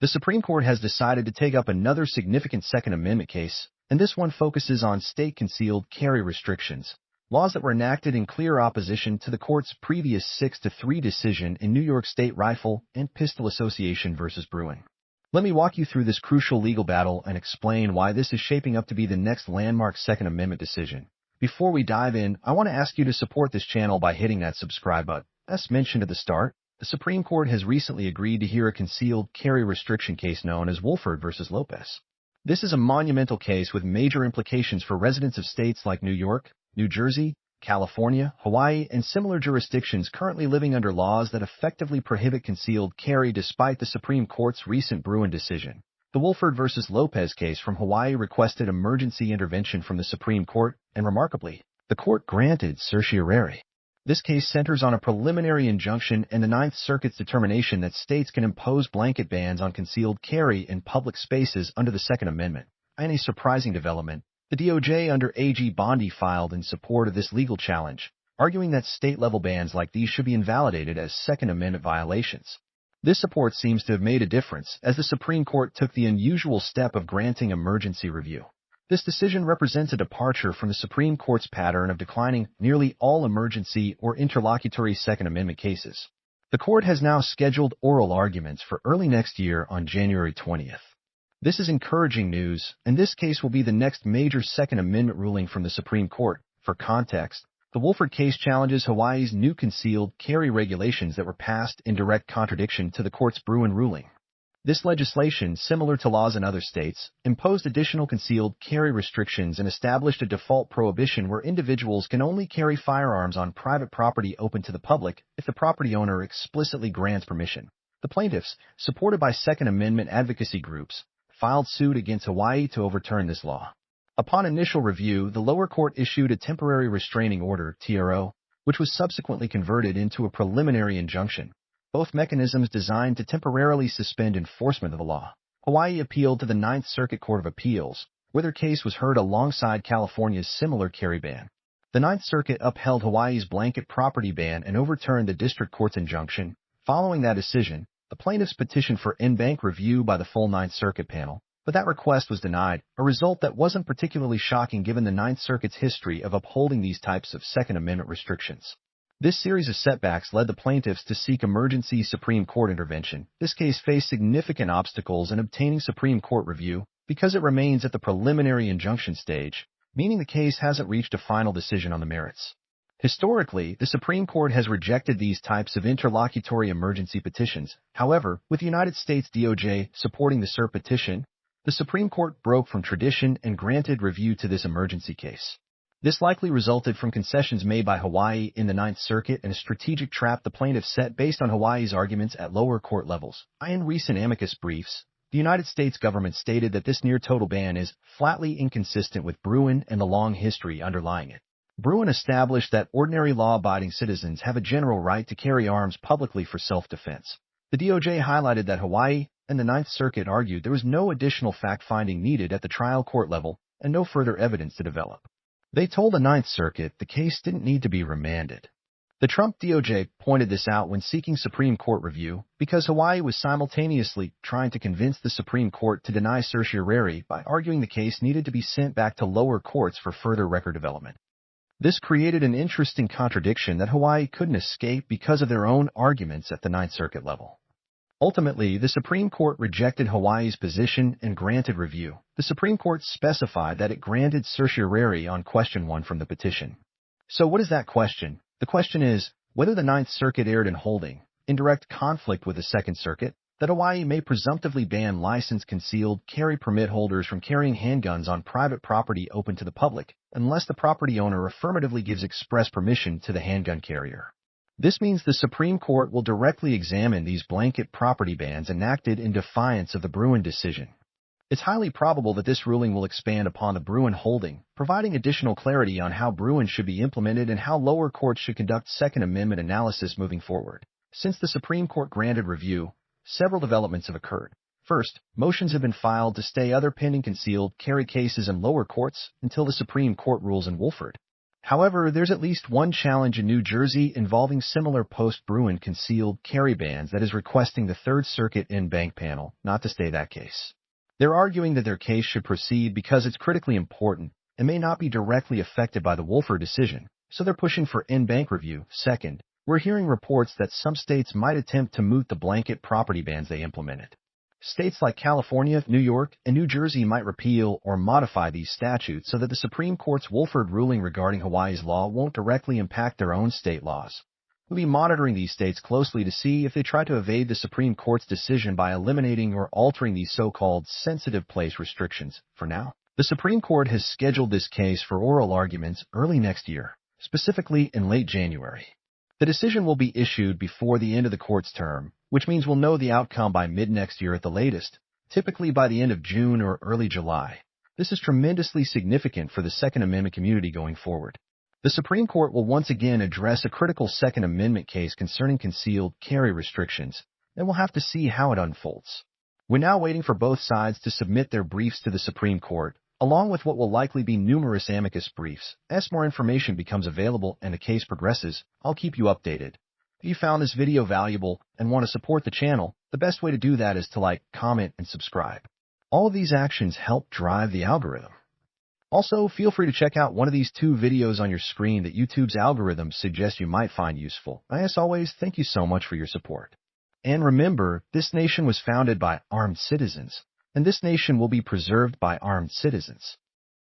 The Supreme Court has decided to take up another significant Second Amendment case, and this one focuses on state concealed carry restrictions, laws that were enacted in clear opposition to the court's previous 6-3 decision in New York State Rifle and Pistol Association versus Bruin. Let me walk you through this crucial legal battle and explain why this is shaping up to be the next landmark Second Amendment decision. Before we dive in, I want to ask you to support this channel by hitting that subscribe button. As mentioned at the start, the Supreme Court has recently agreed to hear a concealed carry restriction case known as Woolford versus Lopez. This is a monumental case with major implications for residents of states like New York, New Jersey, California, Hawaii, and similar jurisdictions currently living under laws that effectively prohibit concealed carry despite the Supreme Court's recent Bruin decision. The Woolford versus Lopez case from Hawaii requested emergency intervention from the Supreme Court, and remarkably, the court granted certiorari. This case centers on a preliminary injunction and the Ninth Circuit's determination that states can impose blanket bans on concealed carry in public spaces under the Second Amendment. In a surprising development, the DOJ under AG Bondi filed in support of this legal challenge, arguing that state-level bans like these should be invalidated as Second Amendment violations. This support seems to have made a difference as the Supreme Court took the unusual step of granting emergency review. This decision represents a departure from the Supreme Court's pattern of declining nearly all emergency or interlocutory Second Amendment cases. The court has now scheduled oral arguments for early next year on January 20th. This is encouraging news, and this case will be the next major Second Amendment ruling from the Supreme Court. For context, the Woolford case challenges Hawaii's new concealed carry regulations that were passed in direct contradiction to the court's Bruin ruling. This legislation, similar to laws in other states, imposed additional concealed carry restrictions and established a default prohibition where individuals can only carry firearms on private property open to the public if the property owner explicitly grants permission. The plaintiffs, supported by Second Amendment advocacy groups, filed suit against Hawaii to overturn this law. Upon initial review, the lower court issued a temporary restraining order, TRO, which was subsequently converted into a preliminary injunction, both mechanisms designed to temporarily suspend enforcement of the law. Hawaii appealed to the Ninth Circuit Court of Appeals, where their case was heard alongside California's similar carry ban. The Ninth Circuit upheld Hawaii's blanket property ban and overturned the district court's injunction. Following that decision, the plaintiffs petitioned for en banc review by the full Ninth Circuit panel, but that request was denied, a result that wasn't particularly shocking given the Ninth Circuit's history of upholding these types of Second Amendment restrictions. This series of setbacks led the plaintiffs to seek emergency Supreme Court intervention. This case faced significant obstacles in obtaining Supreme Court review because it remains at the preliminary injunction stage, meaning the case hasn't reached a final decision on the merits. Historically, the Supreme Court has rejected these types of interlocutory emergency petitions. However, with the United States DOJ supporting the cert petition, the Supreme Court broke from tradition and granted review to this emergency case. This likely resulted from concessions made by Hawaii in the Ninth Circuit and a strategic trap the plaintiffs set based on Hawaii's arguments at lower court levels. In recent amicus briefs, the United States government stated that this near-total ban is flatly inconsistent with Bruin and the long history underlying it. Bruin established that ordinary law-abiding citizens have a general right to carry arms publicly for self-defense. The DOJ highlighted that Hawaii and the Ninth Circuit argued there was no additional fact-finding needed at the trial court level and no further evidence to develop. They told the Ninth Circuit the case didn't need to be remanded. The Trump DOJ pointed this out when seeking Supreme Court review because Hawaii was simultaneously trying to convince the Supreme Court to deny certiorari by arguing the case needed to be sent back to lower courts for further record development. This created an interesting contradiction that Hawaii couldn't escape because of their own arguments at the Ninth Circuit level. Ultimately, the Supreme Court rejected Hawaii's position and granted review. The Supreme Court specified that it granted certiorari on question 1 from the petition. So what is that question? The question is whether the Ninth Circuit erred in holding, in direct conflict with the Second Circuit, that Hawaii may presumptively ban licensed concealed carry permit holders from carrying handguns on private property open to the public, unless the property owner affirmatively gives express permission to the handgun carrier. This means the Supreme Court will directly examine these blanket property bans enacted in defiance of the Bruin decision. It's highly probable that this ruling will expand upon the Bruin holding, providing additional clarity on how Bruin should be implemented and how lower courts should conduct Second Amendment analysis moving forward. Since the Supreme Court granted review, several developments have occurred. First, motions have been filed to stay other pending concealed carry cases in lower courts until the Supreme Court rules in Woolford. However, there's at least one challenge in New Jersey involving similar post-Bruin concealed carry bans that is requesting the Third Circuit en banc panel not to stay that case. They're arguing that their case should proceed because it's critically important and may not be directly affected by the Wolford decision, so they're pushing for en banc review. Second, we're hearing reports that some states might attempt to moot the blanket property bans they implemented. States like California, New York, and New Jersey might repeal or modify these statutes so that the Supreme Court's Wolford ruling regarding Hawaii's law won't directly impact their own state laws. We'll be monitoring these states closely to see if they try to evade the Supreme Court's decision by eliminating or altering these so-called sensitive place restrictions. For now, the Supreme Court has scheduled this case for oral arguments early next year, specifically in late January. The decision will be issued before the end of the court's term, which means we'll know the outcome by mid-next year at the latest, typically by the end of June or early July. This is tremendously significant for the Second Amendment community going forward. The Supreme Court will once again address a critical Second Amendment case concerning concealed carry restrictions, and we'll have to see how it unfolds. We're now waiting for both sides to submit their briefs to the Supreme Court, along with what will likely be numerous amicus briefs. As more information becomes available and the case progresses, I'll keep you updated. If you found this video valuable and want to support the channel, the best way to do that is to like, comment, and subscribe. All of these actions help drive the algorithm. Also, feel free to check out one of these 2 videos on your screen that YouTube's algorithms suggest you might find useful. As always, thank you so much for your support. And remember, this nation was founded by armed citizens, and this nation will be preserved by armed citizens.